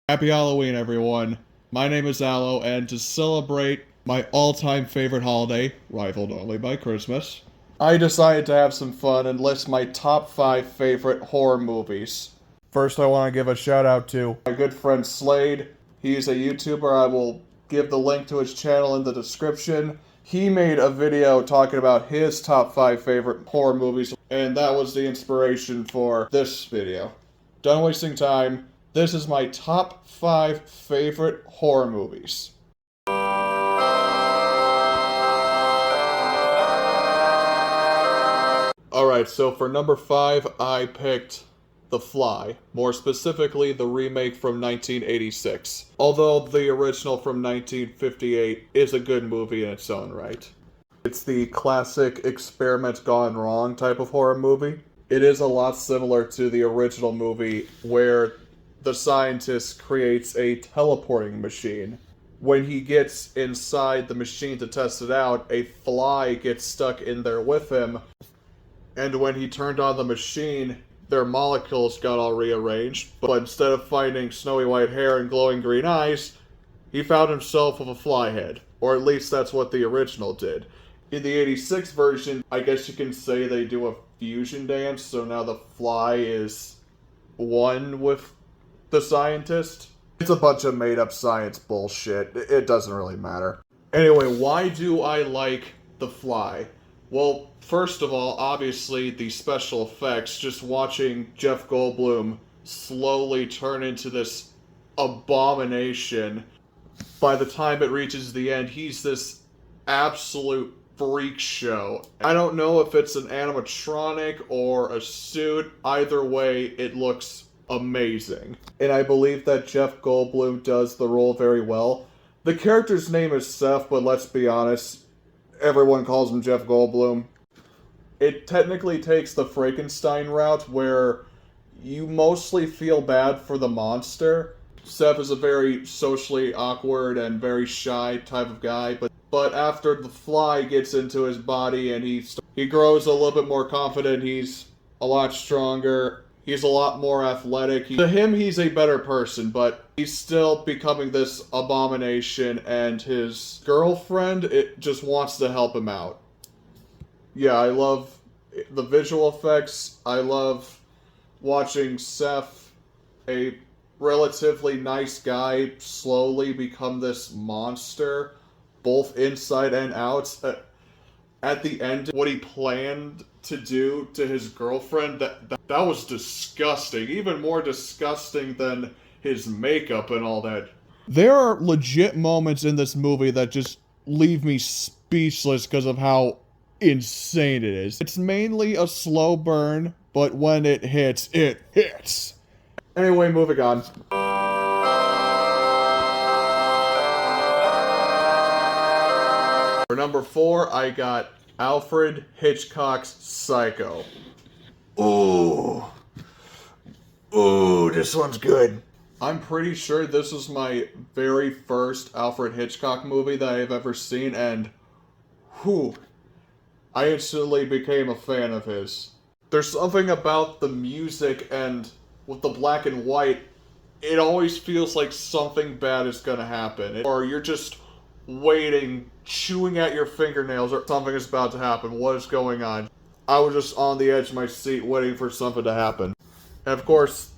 Happy Halloween, everyone. My name is Aloe, and to celebrate my all-time favorite holiday, rivaled only by Christmas, I decided to have some fun and list my top 5 favorite horror movies. First, I want to give a shout out to my good friend Slade. He's a YouTuber. I will give the link to his channel in the description. He made a video talking about his top 5 favorite horror movies, and that was the inspiration for this video. Done wasting time. This is my top 5 favorite horror movies. Alright, so for number 5, I picked The Fly. More specifically, the remake from 1986. Although the original from 1958 is a good movie in its own right. It's the classic experiment gone wrong type of horror movie. It is a lot similar to the original movie where the scientist creates a teleporting machine. When he gets inside the machine to test it out, a fly gets stuck in there with him, and when he turned on the machine, their molecules got all rearranged, but instead of finding snowy white hair and glowing green eyes, he found himself with a fly head. Or at least that's what the original did. In the 86 version, I guess you can say they do a fusion dance, so now the fly is one with the scientist. It's a bunch of made-up science bullshit. It doesn't really matter. Anyway, why do I like The Fly? Well, first of all, obviously, the special effects. Just watching Jeff Goldblum slowly turn into this abomination. By the time it reaches the end, he's this absolute freak show. I don't know if it's an animatronic or a suit. Either way, it looks amazing. And I believe that Jeff Goldblum does the role very well. The character's name is Seth, but let's be honest, everyone calls him Jeff Goldblum. It technically takes the Frankenstein route where you mostly feel bad for the monster. Seth is a very socially awkward and very shy type of guy, but after the fly gets into his body and he grows a little bit more confident, he's a lot stronger. He's a lot more athletic. To him, he's a better person, but he's still becoming this abomination, and his girlfriend, just wants to help him out. Yeah, I love the visual effects. I love watching Seth, a relatively nice guy, slowly become this monster, both inside and out. At the end, what he planned to do to his girlfriend, that was disgusting. Even more disgusting than his makeup and all that. There are legit moments in this movie that just leave me speechless because of how insane it is. It's mainly a slow burn, but when it hits, it hits. Anyway, moving on. For number 4, I got Alfred Hitchcock's Psycho. Ooh, this one's good. I'm pretty sure this was my very first Alfred Hitchcock movie that I've ever seen, and whew, I instantly became a fan of his. There's something about the music and with the black and white, it always feels like something bad is gonna happen. Or you're just waiting, chewing at your fingernails, or something is about to happen. What is going on? I was just on the edge of my seat waiting for something to happen. And of course,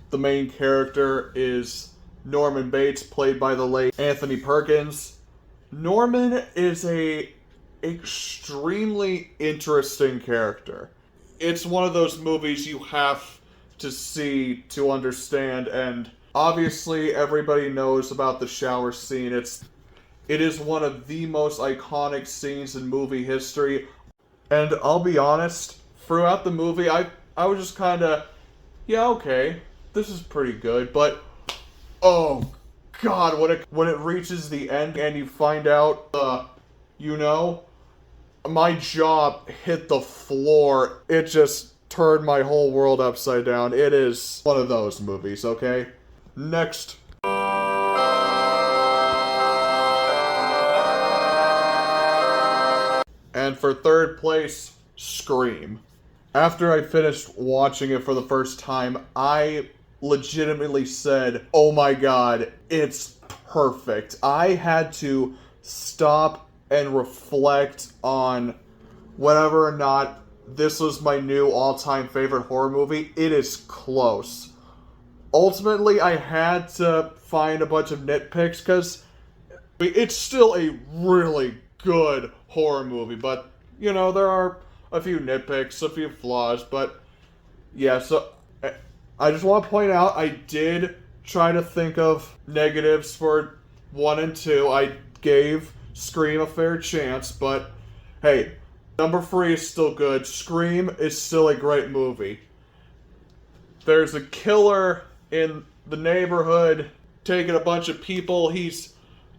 the main character is Norman Bates, played by the late Anthony Perkins. Norman is a extremely interesting character. It's one of those movies you have to see to understand, and obviously everybody knows about the shower scene. It is one of the most iconic scenes in movie history, and I'll be honest, throughout the movie, I was just kinda, yeah, okay, this is pretty good, but, oh god, when it reaches the end and you find out, my jaw hit the floor. It just turned my whole world upside down. It is one of those movies, okay? Next. And for third place, Scream. After I finished watching it for the first time, I legitimately said, oh my god, it's perfect. I had to stop and reflect on whether or not this was my new all-time favorite horror movie. It is close. Ultimately, I had to find a bunch of nitpicks because it's still a really good horror movie, but there are a few nitpicks, a few flaws, but yeah, so I just want to point out I did try to think of negatives for 1 and 2. I gave Scream a fair chance, but hey, number 3 is still good. Scream is still a great movie. There's a killer in the neighborhood taking a bunch of people. He's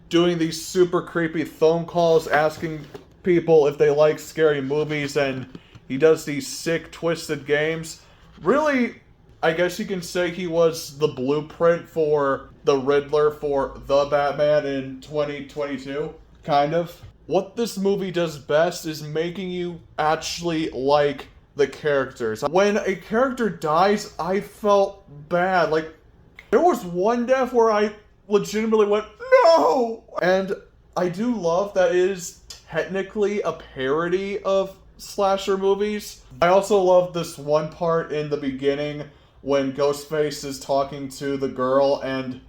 doing these super creepy phone calls asking people if they like scary movies, and he does these sick, twisted games. Really, I guess you can say he was the blueprint for the Riddler for The Batman in 2022, kind of. What this movie does best is making you actually like the characters. When a character dies, I felt bad. Like, there was one death where I legitimately went, no! And I do love that it is technically a parody of slasher movies. I also love this one part in the beginning when Ghostface is talking to the girl and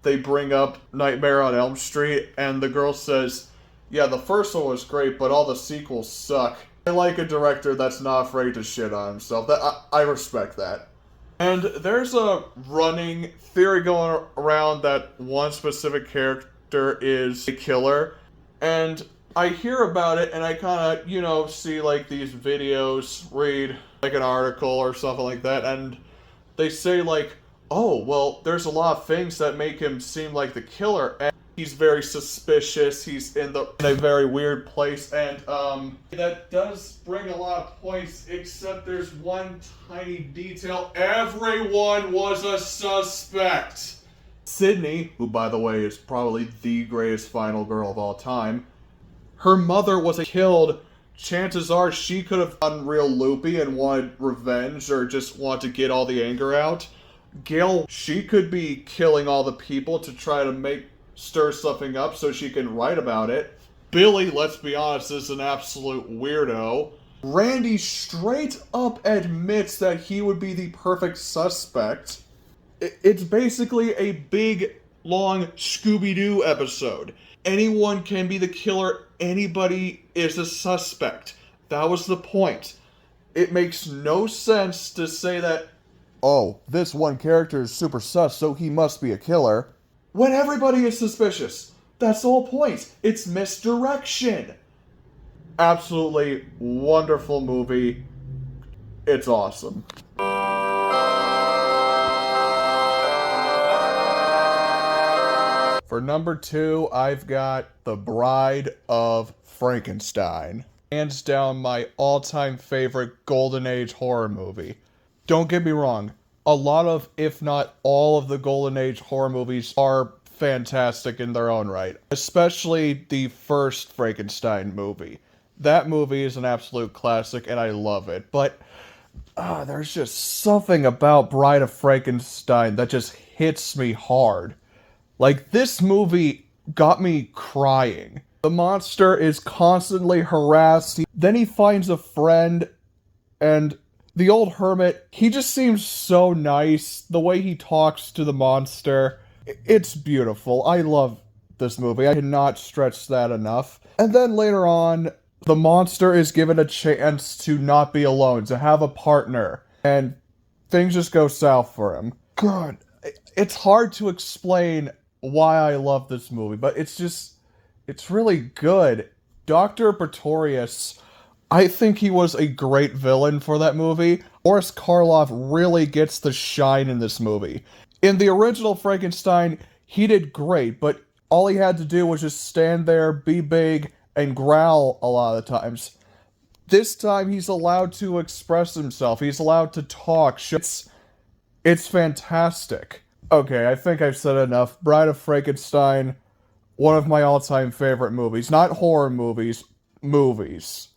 they bring up Nightmare on Elm Street and the girl says, yeah, the first one was great, but all the sequels suck. I like a director that's not afraid to shit on himself. I respect that. And there's a running theory going around that one specific character is a killer. And I hear about it and I kind of, see like these videos, read like an article or something like that, and they say like, oh, well, there's a lot of things that make him seem like the killer, and he's very suspicious, he's in a very weird place, and that does bring a lot of points, except there's one tiny detail. Everyone was a suspect. Sydney, who by the way is probably the greatest final girl of all time, her mother was killed. Chances are she could have gotten real loopy and wanted revenge or just want to get all the anger out. Gail, she could be killing all the people to try to stir something up so she can write about it. Billy, let's be honest, is an absolute weirdo. Randy straight up admits that he would be the perfect suspect. It's basically a big, long Scooby-Doo episode. Anyone can be the killer, anybody is a suspect. That was the point. It makes no sense to say that, oh, this one character is super sus, so he must be a killer, when everybody is suspicious. That's the whole point. It's misdirection. Absolutely wonderful movie. It's awesome. For number 2, I've got The Bride of Frankenstein. Hands down my all-time favorite Golden Age horror movie. Don't get me wrong, a lot of, if not all of the Golden Age horror movies are fantastic in their own right. Especially the first Frankenstein movie. That movie is an absolute classic and I love it. But there's just something about Bride of Frankenstein that just hits me hard. Like, this movie got me crying. The monster is constantly harassed. Then he finds a friend, and the old hermit, he just seems so nice. The way he talks to the monster, it's beautiful. I love this movie. I cannot stress that enough. And then later on, the monster is given a chance to not be alone, to have a partner. And things just go south for him. God, it's hard to explain why I love this movie, but it's really good. Dr. Pretorius, I think he was a great villain for that movie. Boris Karloff really gets the shine in this movie. In the original Frankenstein, he did great, but all he had to do was just stand there, be big, and growl a lot of the times. This time, he's allowed to express himself. He's allowed to talk. It's fantastic. Okay, I think I've said enough. Bride of Frankenstein, one of my all-time favorite movies. Not horror movies, movies.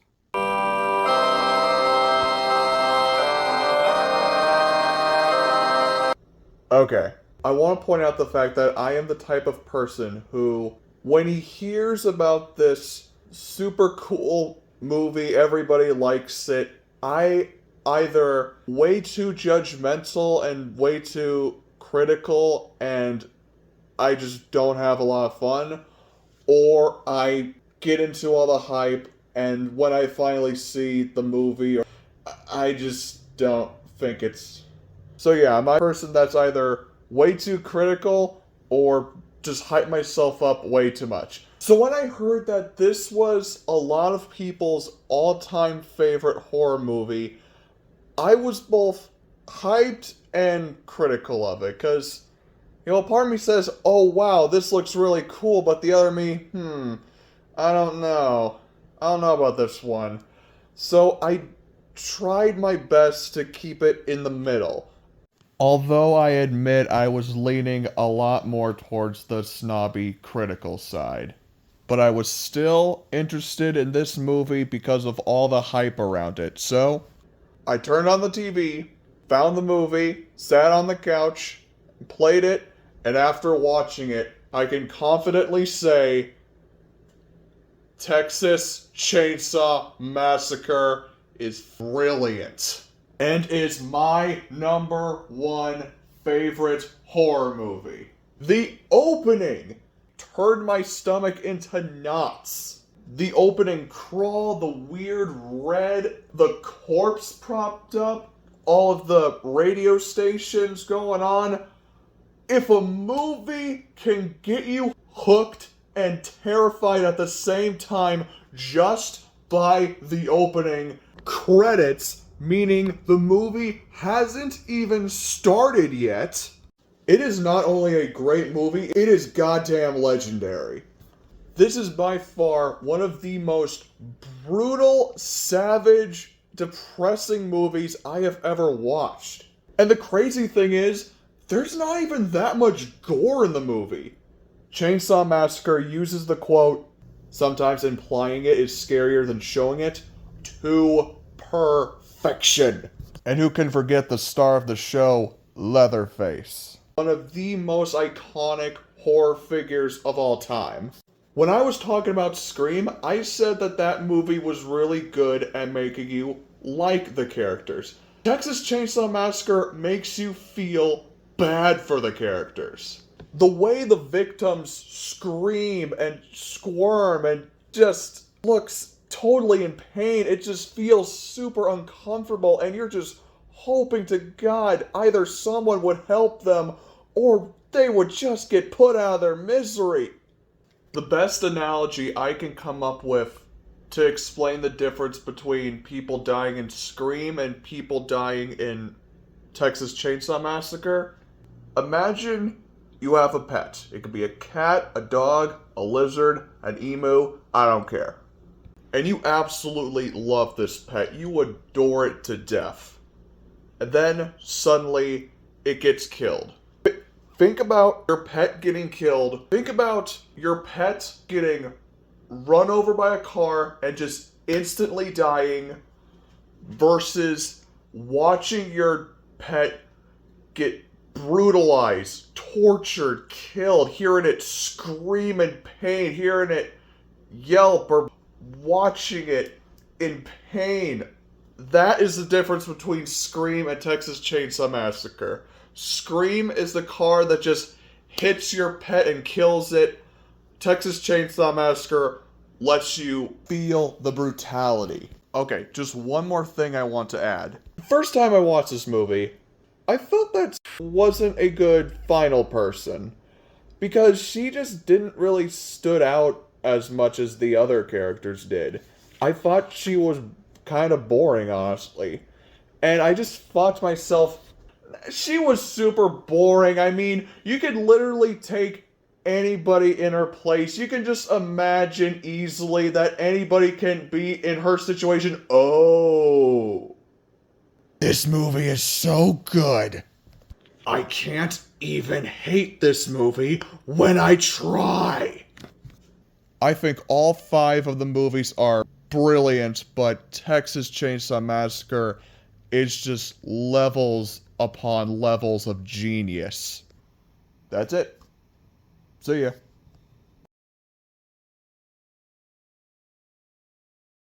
Okay. I want to point out the fact that I am the type of person who, when he hears about this super cool movie, everybody likes it, I either way too judgmental and way too critical and I just don't have a lot of fun, or I get into all the hype and when I finally see the movie, I just don't think it's... So yeah, I'm a person that's either way too critical or just hype myself up way too much. So when I heard that this was a lot of people's all-time favorite horror movie, I was both hyped and critical of it, because, part of me says, oh wow, this looks really cool, but the other me, I don't know. I don't know about this one. So I tried my best to keep it in the middle. Although I admit I was leaning a lot more towards the snobby, critical side. But I was still interested in this movie because of all the hype around it. So, I turned on the TV, found the movie, sat on the couch, played it, and after watching it, I can confidently say, Texas Chainsaw Massacre is brilliant. And is my number one favorite horror movie. The opening turned my stomach into knots. The opening crawl, the weird red, the corpse propped up, all of the radio stations going on. If a movie can get you hooked and terrified at the same time just by the opening credits, meaning the movie hasn't even started yet, it is not only a great movie, it is goddamn legendary. This is by far one of the most brutal, savage, depressing movies I have ever watched. And the crazy thing is, there's not even that much gore in the movie. Chainsaw Massacre uses the quote, sometimes implying it is scarier than showing it, to perfection. And who can forget the star of the show, Leatherface? One of the most iconic horror figures of all time. When I was talking about Scream, I said that that movie was really good at making you like the characters. Texas Chainsaw Massacre makes you feel bad for the characters. The way the victims scream and squirm and just looks totally in pain, it just feels super uncomfortable and you're just hoping to God either someone would help them or they would just get put out of their misery. The best analogy I can come up with to explain the difference between people dying in Scream and people dying in Texas Chainsaw Massacre, imagine you have a pet. It could be a cat, a dog, a lizard, an emu, I don't care. And you absolutely love this pet. You adore it to death. And then, suddenly, it gets killed. Think about your pet getting killed. Think about your pet getting run over by a car and just instantly dying versus watching your pet get brutalized, tortured, killed, hearing it scream in pain, hearing it yelp, or watching it in pain. That is the difference between Scream and Texas Chainsaw Massacre. Scream is the car that just hits your pet and kills it. Texas Chainsaw Massacre lets you feel the brutality. Okay, just one more thing I want to add. First time I watched this movie, I felt that wasn't a good final person. Because she just didn't really stood out as much as the other characters did. I thought she was kind of boring, honestly. And I just thought to myself, she was super boring. I mean, you could literally take anybody in her place. You can just imagine easily that anybody can be in her situation. Oh, this movie is so good. I can't even hate this movie when I try. I think all 5 of the movies are brilliant, but Texas Chainsaw Massacre It's just levels upon levels of genius. That's it. See ya.